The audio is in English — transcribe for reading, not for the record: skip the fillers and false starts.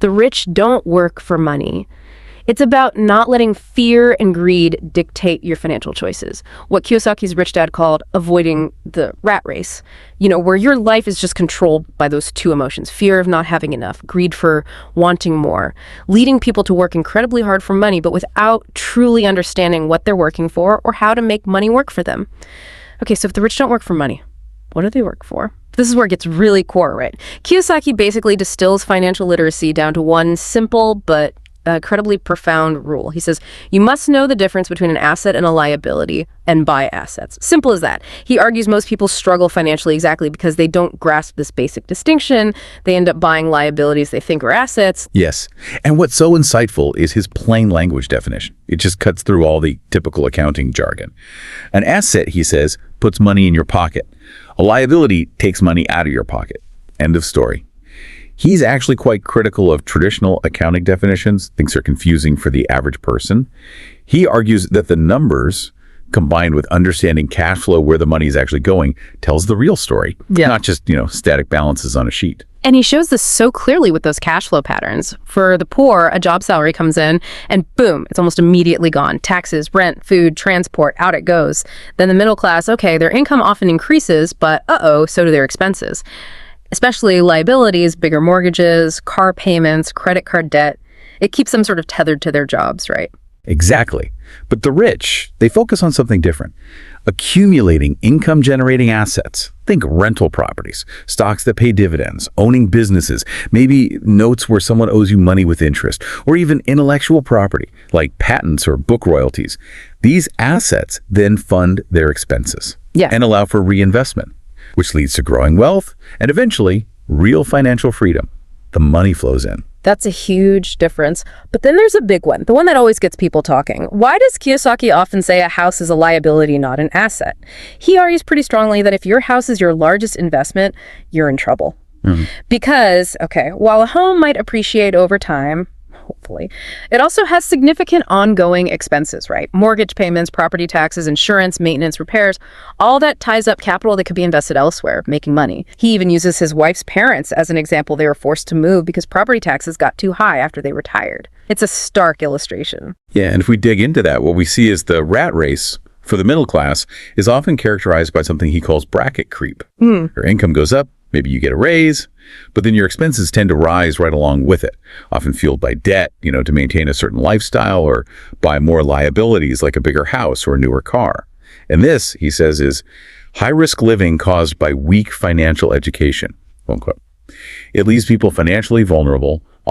The rich don't work for money. It's about not letting fear and greed dictate your financial choices. What Kiyosaki's rich dad called avoiding the rat race, where your life is just controlled by those two emotions, fear of not having enough, greed for wanting more, leading people to work incredibly hard for money, but without truly understanding what they're working for or how to make money work for them. Okay, so if the rich don't work for money, what do they work for? This is where it gets really core, right? Kiyosaki basically distills financial literacy down to one simple but incredibly profound rule. He says, you must know the difference between an asset and a liability and buy assets. Simple as that. He argues most people struggle financially exactly because they don't grasp this basic distinction. They end up buying liabilities they think are assets. Yes. And what's so insightful is his plain language definition. It just cuts through all the typical accounting jargon. An asset, he says, puts money in your pocket. A liability takes money out of your pocket. End of story. He's actually quite critical of traditional accounting definitions, thinks they're confusing for the average person. He argues that the numbers, combined with understanding cash flow, where the money is actually going, tells the real story, not just, static balances on a sheet. And he shows this so clearly with those cash flow patterns. For the poor, a job salary comes in and boom, it's almost immediately gone. Taxes, rent, food, transport, out it goes. Then the middle class, okay, their income often increases, but so do their expenses. Especially liabilities, bigger mortgages, car payments, credit card debt. It keeps them sort of tethered to their jobs, right? Exactly. But the rich, they focus on something different. Accumulating income-generating assets. Think rental properties, stocks that pay dividends, owning businesses, maybe notes where someone owes you money with interest, or even intellectual property, like patents or book royalties. These assets then fund their expenses and allow for reinvestment, which leads to growing wealth and eventually real financial freedom. The money flows in. That's a huge difference. But then there's a big one, the one that always gets people talking. Why does Kiyosaki often say a house is a liability, not an asset? He argues pretty strongly that if your house is your largest investment, you're in trouble. Because, while a home might appreciate over time, hopefully, it also has significant ongoing expenses, right? Mortgage payments, property taxes, insurance, maintenance, repairs, all that ties up capital that could be invested elsewhere, making money. He even uses his wife's parents as an example. They were forced to move because property taxes got too high after they retired. It's a stark illustration. Yeah, and if we dig into that, what we see is the rat race for the middle class is often characterized by something he calls bracket creep. Your income goes up, maybe you get a raise, but then your expenses tend to rise right along with it, often fueled by debt, to maintain a certain lifestyle or buy more liabilities like a bigger house or a newer car. And this, he says, is high-risk living caused by weak financial education, quote unquote. It leaves people financially vulnerable,